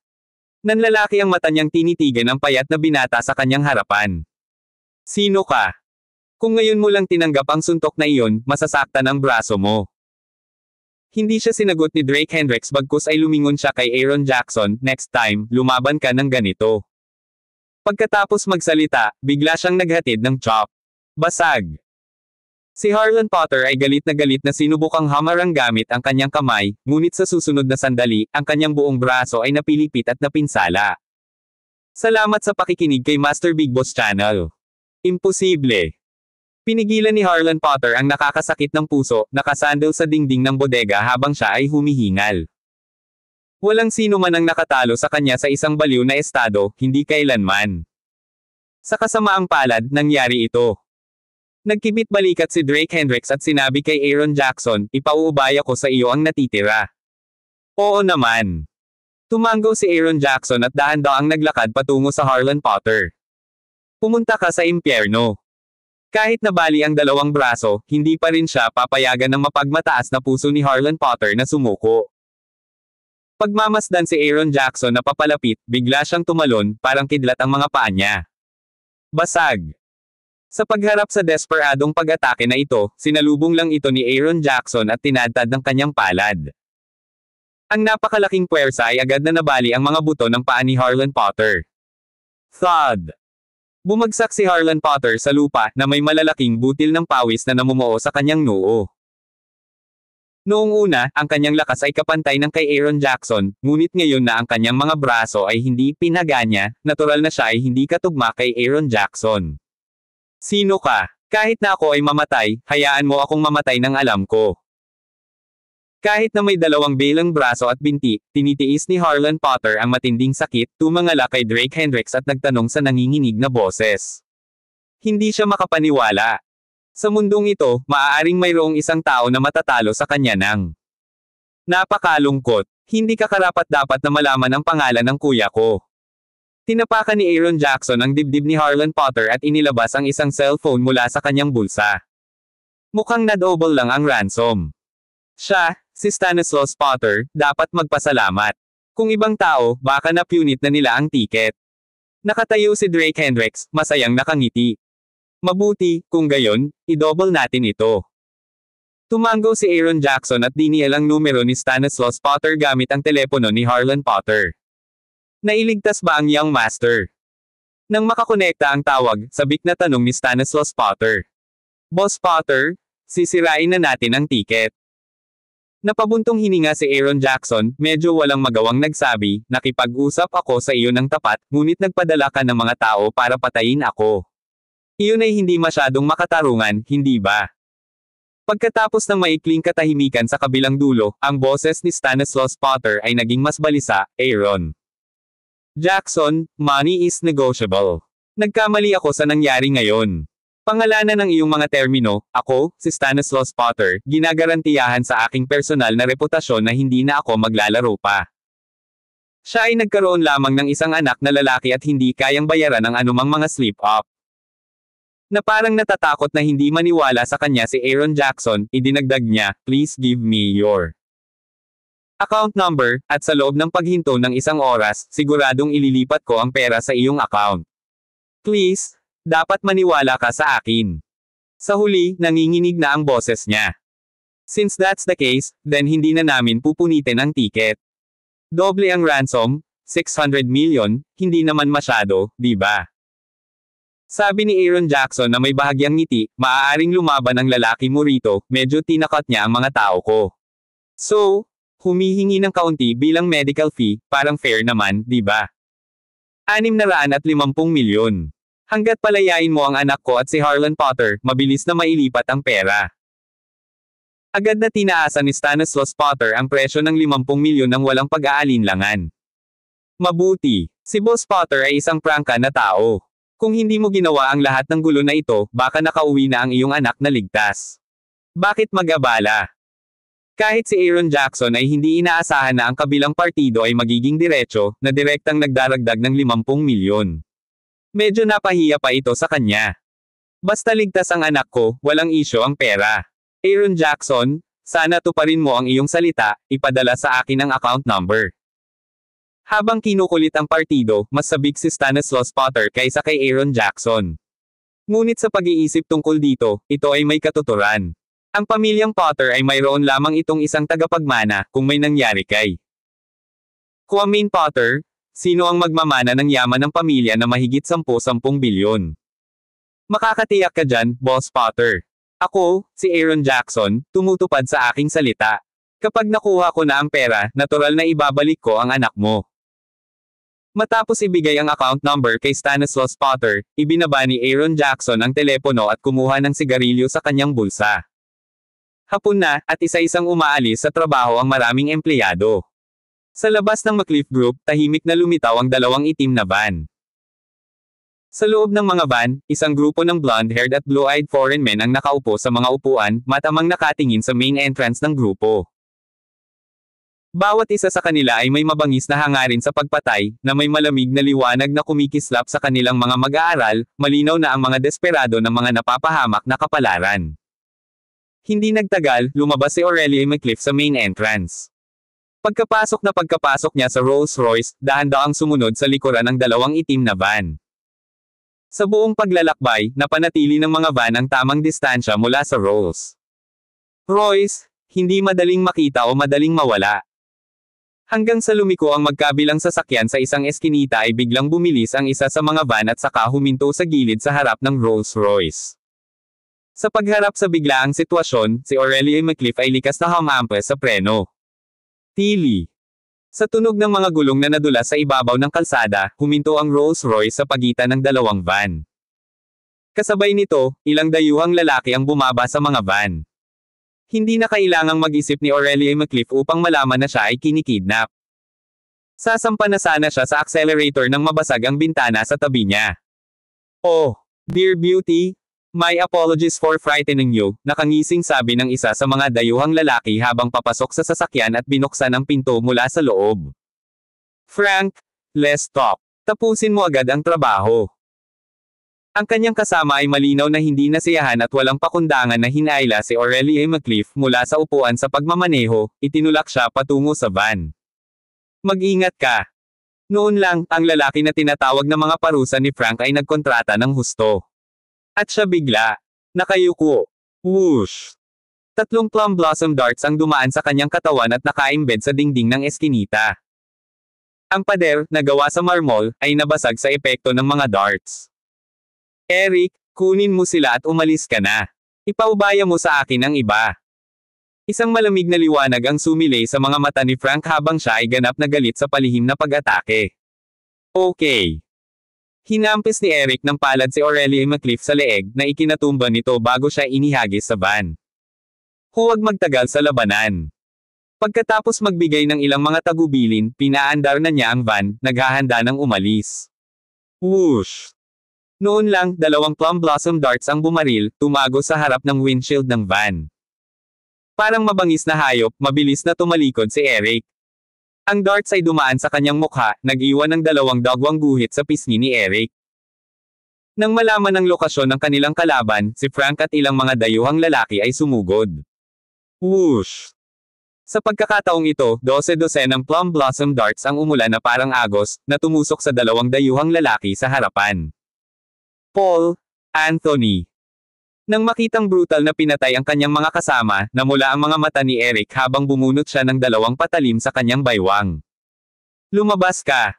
B: Nanlalaki ang mata niyang tinitigan ang payat na binata sa kanyang harapan. Sino ka? Kung ngayon mo lang tinanggap ang suntok na iyon, masasaktan ang braso mo. Hindi siya sinagot ni Drake Hendricks bagkus ay lumingon siya kay Aaron Jackson, next time, lumaban ka ng ganito. Pagkatapos magsalita, bigla siyang naghatid ng chop. Basag. Si Harlan Potter ay galit na sinubukang hamarang gamit ang kanyang kamay, ngunit sa susunod na sandali, ang kanyang buong braso ay napilipit at napinsala. Salamat sa pakikinig kay Master Big Boss Channel. Imposible. Pinigilan ni Harlan Potter ang nakakasakit ng puso, nakasandal sa dingding ng bodega habang siya ay humihingal. Walang sino man ang nakatalo sa kanya sa isang baliw na estado, hindi kailanman. Sa kasamaang palad, nangyari ito. Nagkibit balikat si Drake Hendricks at sinabi kay Aaron Jackson, ipauubaya ko sa iyo ang natitira. Oo naman. Tumango si Aaron Jackson at dahan-daang naglakad patungo sa Harlan Potter. Pumunta ka sa impyerno. Kahit nabali ang dalawang braso, hindi pa rin siya papayagan ng mapagmataas na puso ni Harlan Potter na sumuko. Pagmamasdan si Aaron Jackson na papalapit, bigla siyang tumalon, parang kidlat ang mga paa niya. Basag. Sa pagharap sa desperadong pag-atake na ito, sinalubong lang ito ni Aaron Jackson at tinadtad ng kanyang palad. Ang napakalaking puwersa ay agad na nabali ang mga buto ng paa ni Harlan Potter. Thud. Bumagsak si Harlan Potter sa lupa na may malalaking butil ng pawis na namumuo sa kanyang noo. Noong una, ang kanyang lakas ay kapantay ng kay Aaron Jackson, ngunit ngayon na ang kanyang mga braso ay hindi pinaganya, natural na siya ay hindi katugma kay Aaron Jackson. Sino ka? Kahit na ako ay mamatay, hayaan mo akong mamatay ng alam ko. Kahit na may dalawang belang braso at binti, tinitiis ni Harlan Potter ang matinding sakit, tumangala kay Drake Hendricks at nagtanong sa nanginginig na boses. Hindi siya makapaniwala. Sa mundong ito, maaaring mayroong isang tao na matatalo sa kanya ng napakalungkot. Hindi ka karapat-dapat na malaman ang pangalan ng kuya ko. Tinapakan ni Aaron Jackson ang dibdib ni Harlan Potter at inilabas ang isang cellphone mula sa kanyang bulsa. Mukhang na-double lang ang ransom. Siya, si Stanislaus Potter, dapat magpasalamat. Kung ibang tao, baka na-punit na nila ang tiket. Nakatayo si Drake Hendricks, masayang nakangiti. Mabuti, kung gayon, i-double natin ito. Tumango si Aaron Jackson at dinial ang numero ni Stanislaus Potter gamit ang telepono ni Harlan Potter. Nailigtas ba ang young master? Nang makakonekta ang tawag, sabik na tanong ni Stanislaus Potter. Boss Potter, sisirain na natin ang tiket. Napabuntong hininga si Aaron Jackson, medyo walang magawang nagsabi, nakipag-usap ako sa iyo ng tapat, ngunit nagpadala ka ng mga tao para patayin ako. Iyon ay hindi masyadong makatarungan, hindi ba? Pagkatapos ng maikling katahimikan sa kabilang dulo, ang boses ni Stanislaus Potter ay naging mas balisa, Aaron Jackson, money is negotiable. Nagkamali ako sa nangyari ngayon. Pangalanan ng iyong mga termino, ako, si Stanislaus Potter, ginagarantiyahan sa aking personal na reputasyon na hindi na ako maglalaro pa. Siya ay nagkaroon lamang ng isang anak na lalaki at hindi kayang bayaran ang anumang mga slip-up. Na parang natatakot na hindi maniwala sa kanya si Aaron Jackson, idinagdag niya, please give me your account number, at sa loob ng paghinto ng isang oras, siguradong ililipat ko ang pera sa iyong account. Please, dapat maniwala ka sa akin. Sa huli, nanginginig na ang boses niya. Since that's the case, then hindi na namin pupunitin ang tiket. Doble ang ransom, 600 million, hindi naman masyado, di ba? Sabi ni Aaron Jackson na may bahagyang ngiti, maaaring lumaban ang lalaki mo rito, medyo tinakot niya ang mga tao ko. So, humihingi ng kaunti bilang medical fee, parang fair naman, di ba? 650 milyon. Hanggat palayain mo ang anak ko at si Harlan Potter, mabilis na mailipat ang pera. Agad na tinaasan ni Stanislaus Potter ang presyo ng 50 milyon nang walang pag-aalinlangan. Mabuti, si Boss Potter ay isang prangka na tao. Kung hindi mo ginawa ang lahat ng gulo na ito, baka nakauwi na ang iyong anak na ligtas. Bakit mag-abala? Kahit si Aaron Jackson ay hindi inaasahan na ang kabilang partido ay magiging diretso, na direktang nagdaragdag ng 50 milyon. Medyo napahiya pa ito sa kanya. Basta ligtas ang anak ko, walang isyo ang pera. Aaron Jackson, sana tuparin mo ang iyong salita, ipadala sa akin ang account number. Habang kinukulit ang partido, mas sabik si Stanislaus Potter kaysa kay Aaron Jackson. Ngunit sa pag-iisip tungkol dito, ito ay may katuturan. Ang pamilyang Potter ay mayroon lamang itong isang tagapagmana kung may nangyari kay Kwame Potter. Sino ang magmamana ng yaman ng pamilya na mahigit 10 bilyon? Makakatiyak ka dyan, Boss Potter. Ako, si Aaron Jackson, tumutupad sa aking salita. Kapag nakuha ko na ang pera, natural na ibabalik ko ang anak mo. Matapos ibigay ang account number kay Stanislaus Potter, ibinaba ni Aaron Jackson ang telepono at kumuha ng sigarilyo sa kanyang bulsa. Hapon na, at isa-isang umaalis sa trabaho ang maraming empleyado. Sa labas ng McCliff Group, tahimik na lumitaw ang dalawang itim na van. Sa loob ng mga van, isang grupo ng blonde-haired at blue-eyed foreign men ang nakaupo sa mga upuan, matamang nakatingin sa main entrance ng grupo. Bawat isa sa kanila ay may mabangis na hangarin sa pagpatay, na may malamig na liwanag na kumikislap sa kanilang mga mag-aaral, malinaw na ang mga desperado ng mga napapahamak na kapalaran. Hindi nagtagal, lumabas si Aurelia McCliff sa main entrance. Pagkapasok niya sa Rolls-Royce, dahan-daang sumunod sa likuran ng dalawang itim na van. Sa buong paglalakbay, napanatili ng mga van ang tamang distansya mula sa Rolls-Royce, hindi madaling makita o madaling mawala. Hanggang sa lumiko ang magkabilang sasakyan sa isang eskinita ay biglang bumilis ang isa sa mga van at saka huminto sa gilid sa harap ng Rolls-Royce. Sa pagharap sa biglaang sitwasyon, si Aurelia McCliff ay likas na humampas sa preno. Tili. Sa tunog ng mga gulong na nadulas sa ibabaw ng kalsada, huminto ang Rolls-Royce sa pagitan ng dalawang van. Kasabay nito, ilang dayuhang lalaki ang bumaba sa mga van. Hindi na kailangang mag-isip ni Aurelia McCliff upang malaman na siya ay kinikidnap. Sasampa na sana siya sa accelerator nang mabasag ang bintana sa tabi niya. Oh, dear beauty, my apologies for frightening you, nakangising sabi ng isa sa mga dayuhang lalaki habang papasok sa sasakyan at binuksan ang pinto mula sa loob. Frank, let's talk. Tapusin mo agad ang trabaho. Ang kanyang kasama ay malinaw na hindi nasiyahan at walang pakundangan na hinaila si Aurelia McCliff mula sa upuan sa pagmamaneho, itinulak siya patungo sa van. Mag-ingat ka. Noon lang, ang lalaki na tinatawag na mga parusa ni Frank ay nagkontrata ng husto. At siya bigla, nakayuko. Whoosh! 3 plum blossom darts ang dumaan sa kanyang katawan at naka-embed sa dingding ng eskinita. Ang pader, na gawa sa marmol, ay nabasag sa epekto ng mga darts. Eric, kunin mo sila at umalis ka na. Ipaubaya mo sa akin ang iba. Isang malamig na liwanag ang sumilay sa mga mata ni Frank habang siya ay ganap na galit sa palihim na pag-atake. Okay. Hinampis ni Eric ng palad si Aurelia McCliff sa leeg na ikinatumba nito bago siya inihagis sa van. Huwag magtagal sa labanan. Pagkatapos magbigay ng ilang mga tagubilin, pinaandar na niya ang van, naghahanda ng umalis. Whoosh! Noon lang, 2 plum blossom darts ang bumaril, tumago sa harap ng windshield ng van. Parang mabangis na hayop, mabilis na tumalikod si Eric. Ang darts ay dumaan sa kanyang mukha, nag-iwan ng 2 dagwang guhit sa pisngi ni Eric. Nang malaman ang lokasyon ng kanilang kalaban, si Frank at ilang mga dayuhang lalaki ay sumugod. Whoosh! Sa pagkakataong ito, 12 ng plum blossom darts ang umulan na parang agos, na tumusok sa 2 dayuhang lalaki sa harapan. Paul, Anthony. Nang makitang brutal na pinatay ang kanyang mga kasama, namula ang mga mata ni Eric habang bumunot siya ng 2 patalim sa kanyang baywang. Lumabas ka!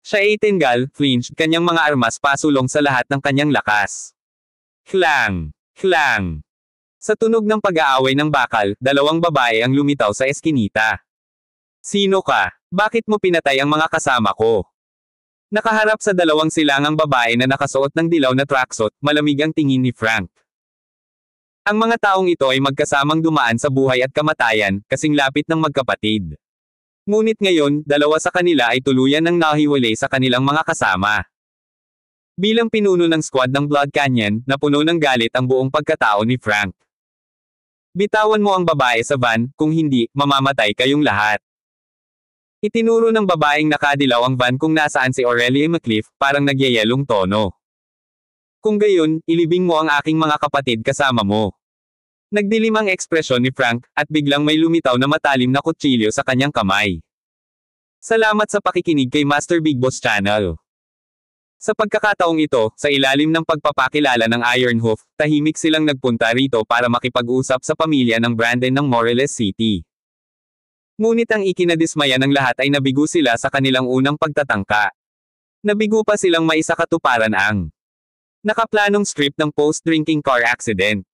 B: Siya ay tingal, flinched kanyang mga armas pasulong sa lahat ng kanyang lakas. Klang! Klang! Sa tunog ng pag-aaway ng bakal, 2 babae ang lumitaw sa eskinita. Sino ka? Bakit mo pinatay ang mga kasama ko? Nakaharap sa 2 silangang babae na nakasuot ng dilaw na tracksuit, malamig ang tingin ni Frank. Ang mga taong ito ay magkasamang dumaan sa buhay at kamatayan, kasing lapit ng magkapatid. Ngunit ngayon, 2 sa kanila ay tuluyan ng nahiwalay sa kanilang mga kasama. Bilang pinuno ng squad ng Blood Canyon, napuno ng galit ang buong pagkatao ni Frank. Bitawan mo ang babae sa van, kung hindi, mamamatay kayong lahat. Itinuro ng babaeng nakadilaw ang van kung nasaan si Aurelia McCliff, parang nagyayelong tono. Kung gayon, ilibing mo ang aking mga kapatid kasama mo. Nagdilim ang ekspresyon ni Frank, at biglang may lumitaw na matalim na kutsilyo sa kanyang kamay. Salamat sa pakikinig kay Master Big Boss Channel. Sa pagkakataong ito, sa ilalim ng pagpapakilala ng Ironhoof, tahimik silang nagpunta rito para makipag-usap sa pamilya ng Brandon ng Moreles City. Ngunit ang ikinadismaya ng lahat ay nabigo sila sa kanilang unang pagtatangka. Nabigo pa silang maisakatuparan ang nakaplanong script ng post-drinking car accident.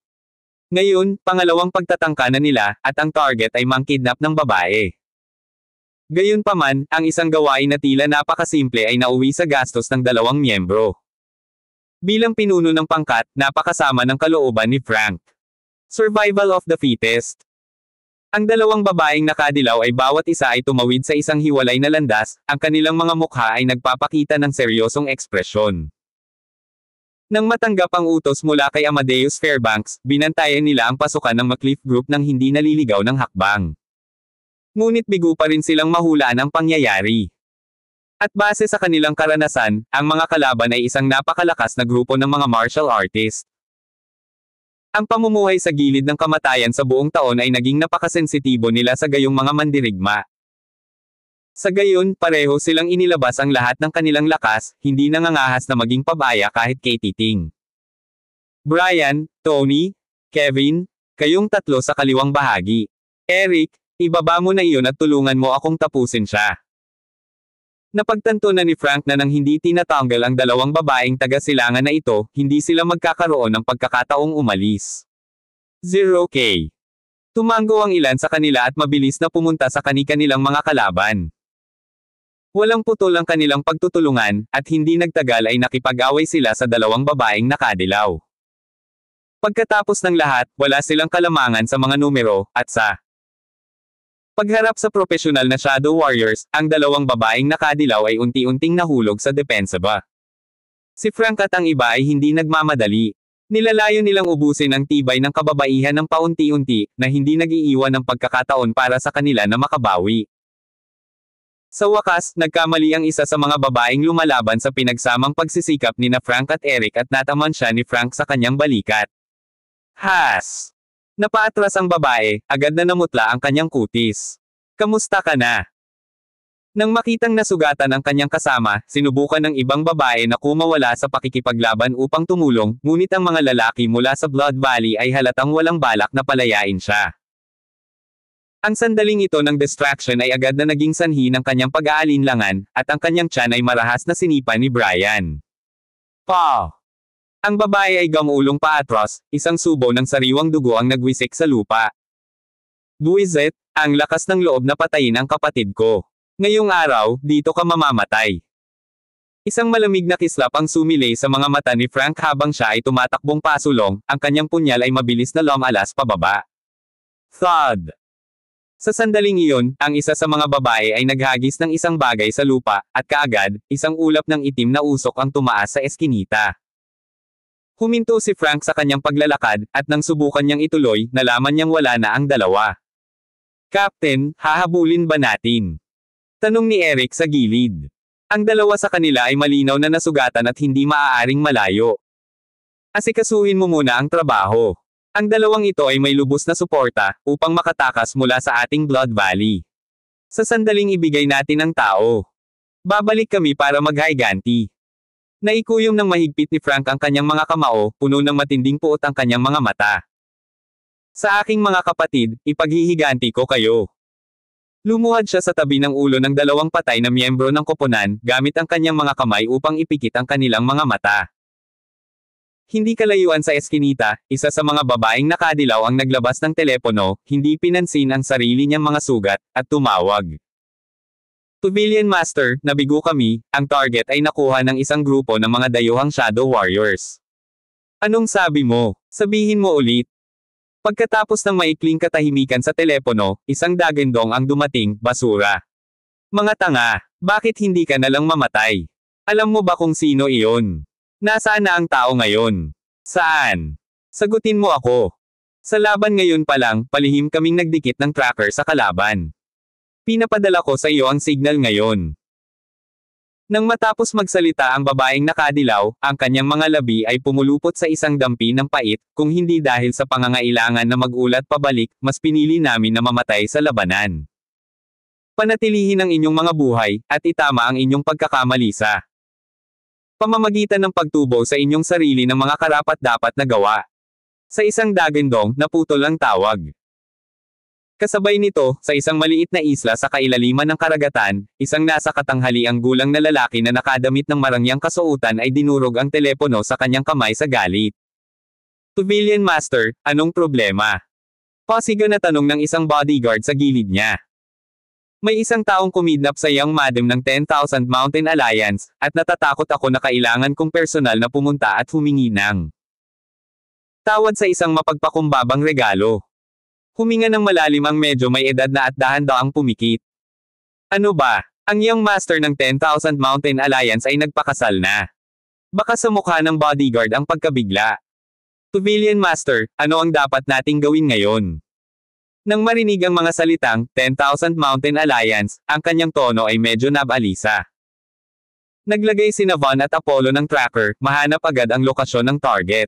B: Ngayon, pangalawang pagtatangka na nila, at ang target ay mang-kidnap ng babae. Gayunpaman, ang isang gawain na tila napakasimple ay nauwi sa gastos ng dalawang miyembro. Bilang pinuno ng pangkat, napakasama ng kalooban ni Frank. Survival of the fittest. Ang dalawang babaeng nakadilaw ay bawat isa ay tumawid sa isang hiwalay na landas, ang kanilang mga mukha ay nagpapakita ng seryosong ekspresyon. Nang matanggap ang utos mula kay Amadeus Fairbanks, binantayan nila ang pasukan ng McCliff Group nang hindi naliligaw ng hakbang. Ngunit bigo pa rin silang mahulaan ang pangyayari. At base sa kanilang karanasan, ang mga kalaban ay isang napakalakas na grupo ng mga martial artist. Ang pamumuhay sa gilid ng kamatayan sa buong taon ay naging napakasensitibo nila sa gayong mga mandirigma. Sa gayon, pareho silang inilabas ang lahat ng kanilang lakas, hindi nangangahas na maging pabaya kahit kay Titing. Brian, Tony, Kevin, kayong tatlo sa kaliwang bahagi. Eric, ibaba mo na iyon at tulungan mo akong tapusin siya. Napagtanto na ni Frank na nang hindi tinatanggal ang dalawang babaeng taga-silangan na ito, hindi sila magkakaroon ng pagkakataong umalis. 0K. Tumango ang ilan sa kanila at mabilis na pumunta sa kani-kanilang mga kalaban. Walang putol ang kanilang pagtutulungan, at hindi nagtagal ay nakipag-away sila sa dalawang babaeng nakadilaw. Pagkatapos ng lahat, wala silang kalamangan sa mga numero, at sa pagharap sa profesional na Shadow Warriors, ang dalawang babaeng nakadilaw ay unti-unting nahulog sa depensa ba. Si Frank at ang iba ay hindi nagmamadali. Nilalayo nilang ubusin ang tibay ng kababaihan ng paunti-unti, na hindi nag-iiwan ng pagkakataon para sa kanila na makabawi. Sa wakas, nagkamali ang isa sa mga babaeng lumalaban sa pinagsamang pagsisikap ni na Frank at Eric at nataman siya ni Frank sa kanyang balikat. Has! Napaatras ang babae, agad na namutla ang kanyang kutis. Kamusta ka na? Nang makitang nasugatan ang kanyang kasama, sinubukan ng ibang babae na kumawala sa pakikipaglaban upang tumulong, ngunit ang mga lalaki mula sa Blood Valley ay halatang walang balak na palayain siya. Ang sandaling ito ng distraction ay agad na naging sanhi ng kanyang pag-aalinlangan, at ang kanyang tiyan ay marahas na sinipa ni Brian. Paw! Ang babae ay gamulong paatras, isang subo ng sariwang dugo ang nagwisik sa lupa. Buwisit, ang lakas ng loob na patayin ang kapatid ko. Ngayong araw, dito ka mamamatay. Isang malamig na kislap ang sumilay sa mga mata ni Frank habang siya ay tumatakbong pasulong, ang kanyang punyal ay mabilis na lumalas pababa. Thud! Sa sandaling iyon, ang isa sa mga babae ay naghagis ng isang bagay sa lupa, at kaagad, isang ulap ng itim na usok ang tumaas sa eskinita. Huminto si Frank sa kanyang paglalakad, at nang subukan niyang ituloy, nalaman niyang wala na ang dalawa. Captain, hahabulin ba natin? Tanong ni Eric sa gilid. Ang dalawa sa kanila ay malinaw na nasugatan at hindi maaaring malayo. Asikasuhin mo muna ang trabaho. Ang dalawang ito ay may lubos na suporta, upang makatakas mula sa ating Blood Valley. Sa sandaling ibigay natin ang tao. Babalik kami para maghiganti. Naikuyom ng mahigpit ni Frank ang kanyang mga kamao, puno ng matinding puot ang kanyang mga mata. Sa aking mga kapatid, ipaghihiganti ko kayo. Lumuhad siya sa tabi ng ulo ng dalawang patay na miyembro ng koponan, gamit ang kanyang mga kamay upang ipikit ang kanilang mga mata. Hindi kalayuan sa eskinita, isa sa mga babaeng nakadilaw ang naglabas ng telepono, hindi pinansin ang sarili niyang mga sugat, at tumawag. Pavilion Master, nabigo kami, ang target ay nakuha ng isang grupo ng mga dayuhang Shadow Warriors. Anong sabi mo? Sabihin mo ulit. Pagkatapos ng maikling katahimikan sa telepono, isang dagandong ang dumating, basura. Mga tanga, bakit hindi ka nalang mamatay? Alam mo ba kung sino iyon? Nasaan na ang tao ngayon? Saan? Sagutin mo ako. Sa laban ngayon pa lang, palihim kaming nagdikit ng tracker sa kalaban. Pinapadala ko sa iyo ang signal ngayon. Nang matapos magsalita ang babaeng nakadilaw, ang kanyang mga labi ay pumulupot sa isang dampi ng pait, kung hindi dahil sa pangangailangan na mag-ulat pabalik, mas pinili namin na mamatay sa labanan. Panatilihin ang inyong mga buhay, at itama ang inyong pagkakamali sa pamamagitan ng pagtubo sa inyong sarili ng mga karapat-dapat na gawa. Sa isang dagandong, naputol ang tawag. Kasabay nito, sa isang maliit na isla sa kailaliman ng karagatan, isang nasa katanghaliang gulang na lalaki na nakadamit ng marangyang kasuotan ay dinurog ang telepono sa kanyang kamay sa galit. Pavilion Master, anong problema? Pasiga na tanong ng isang bodyguard sa gilid niya. May isang taong kumidnap sa young madam ng 10,000 Mountain Alliance, at natatakot ako na kailangan kong personal na pumunta at humingi ng tawad sa isang mapagpakumbabang regalo. Huminga ng malalim ang medyo may edad na at dahan-daang pumikit. Ano ba? Ang young master ng 10,000 Mountain Alliance ay nagpakasal na. Baka sa mukha ng bodyguard ang pagkabigla. Pavilion Master, ano ang dapat nating gawin ngayon? Nang marinig ang mga salitang 10,000 Mountain Alliance, ang kanyang tono ay medyo nabalisa. Naglagay sina Von at Apollo ng tracker, mahanap agad ang lokasyon ng target.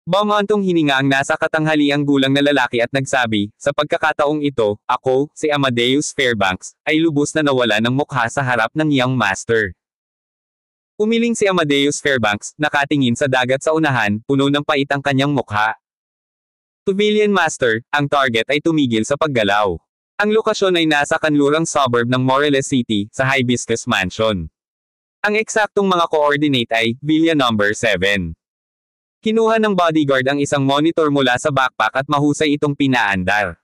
B: Bumantong hininga ang nasa katanghaliang gulang na lalaki at nagsabi, sa pagkakataong ito, ako, si Amadeus Fairbanks, ay lubos na nawala ng mukha sa harap ng young master. Umiling si Amadeus Fairbanks, nakatingin sa dagat sa unahan, puno ng pait ang kanyang mukha. Pavilion Master, ang target ay tumigil sa paggalaw. Ang lokasyon ay nasa kanlurang suburb ng Morelos City, sa Hibiscus Mansion. Ang eksaktong mga coordinate ay, Villa number 7. Kinuha ng bodyguard ang isang monitor mula sa backpack at mahusay itong pinaandar.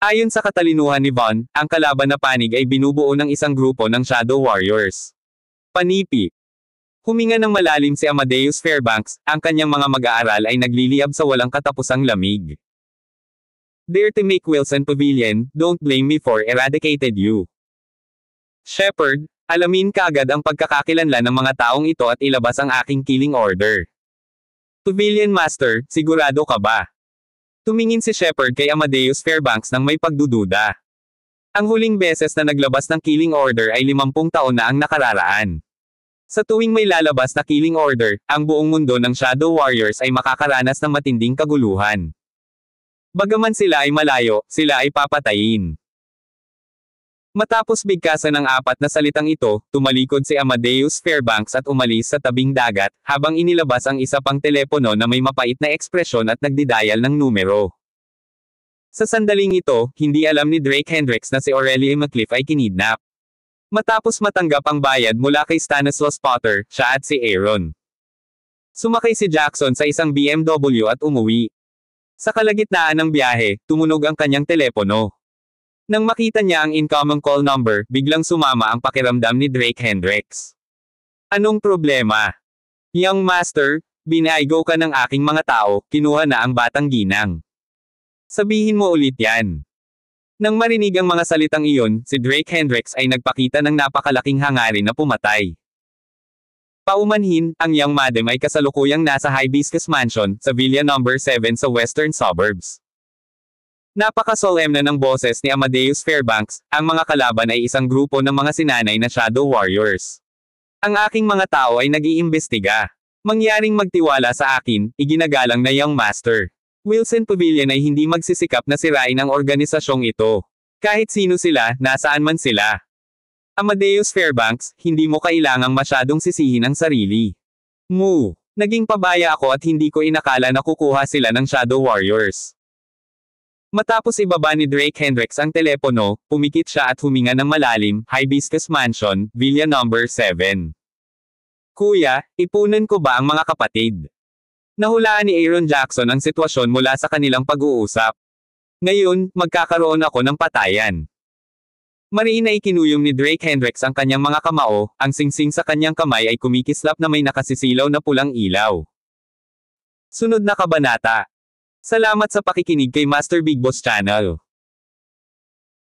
B: Ayon sa katalinuhan ni Von, ang kalaban na panig ay binubuo ng isang grupo ng Shadow Warriors. Panipi. Huminga ng malalim si Amadeus Fairbanks, ang kanyang mga mag-aaral ay nagliliyab sa walang katapusang lamig. Dare to make Wilson Pavilion, don't blame me for eradicated you. Shepard, alamin kaagad ang pagkakakilanlan ng mga taong ito at ilabas ang aking killing order. Pavilion Master, sigurado ka ba? Tumingin si Shepard kay Amadeus Fairbanks nang may pagdududa. Ang huling beses na naglabas ng killing order ay 50 taon na ang nakararaan. Sa tuwing may lalabas na killing order, ang buong mundo ng Shadow Warriors ay makakaranas ng matinding kaguluhan. Bagaman sila ay malayo, sila ay papatayin. Matapos bigkasan ng 4 na salitang ito, tumalikod si Amadeus Fairbanks at umalis sa tabing dagat, habang inilabas ang isa pang telepono na may mapait na ekspresyon at nagdidial ng numero. Sa sandaling ito, hindi alam ni Drake Hendricks na si Aurelia McCliff ay kinidnap. Matapos matanggap ang bayad mula kay Stanislaus Potter, siya at si Aaron. Sumakay si Jackson sa isang BMW at umuwi. Sa kalagitnaan ng biyahe, tumunog ang kanyang telepono. Nang makita niya ang incoming call number, biglang sumama ang pakiramdam ni Drake Hendricks. Anong problema? Young Master, binaigo ka ng aking mga tao, kinuha na ang batang ginang. Sabihin mo ulit yan. Nang marinig ang mga salitang iyon, si Drake Hendricks ay nagpakita ng napakalaking hangarin na pumatay. Paumanhin, ang young madam ay kasalukuyang nasa Hibiscus Mansion, sa Villa number 7 sa western suburbs. Napaka-solemn na ng boses ni Amadeus Fairbanks, ang mga kalaban ay isang grupo ng mga sinanay na Shadow Warriors. Ang aking mga tao ay nag-iimbestiga. Mangyaring magtiwala sa akin, iginagalang na young master. Wilson Pavilion ay hindi magsisikap na sirain ang organisasyong ito. Kahit sino sila, nasaan man sila. Amadeus Fairbanks, hindi mo kailangang masyadong sisihin ang sarili. Naging pabaya ako at hindi ko inakala na kukuha sila ng Shadow Warriors. Matapos ibaba ni Drake Hendricks ang telepono, pumikit siya at huminga ng malalim, Hibiscus Mansion, Villa number 7. Kuya, ipunan ko ba ang mga kapatid? Nahulaan ni Aaron Jackson ang sitwasyon mula sa kanilang pag-uusap. Ngayon, magkakaroon ako ng patayan. Mariin na ikinuyong ni Drake Hendricks ang kanyang mga kamao, ang singsing sa kanyang kamay ay kumikislap na may nakasisilaw na pulang ilaw. Sunod na kabanata. Salamat sa pakikinig kay Master Big Boss Channel.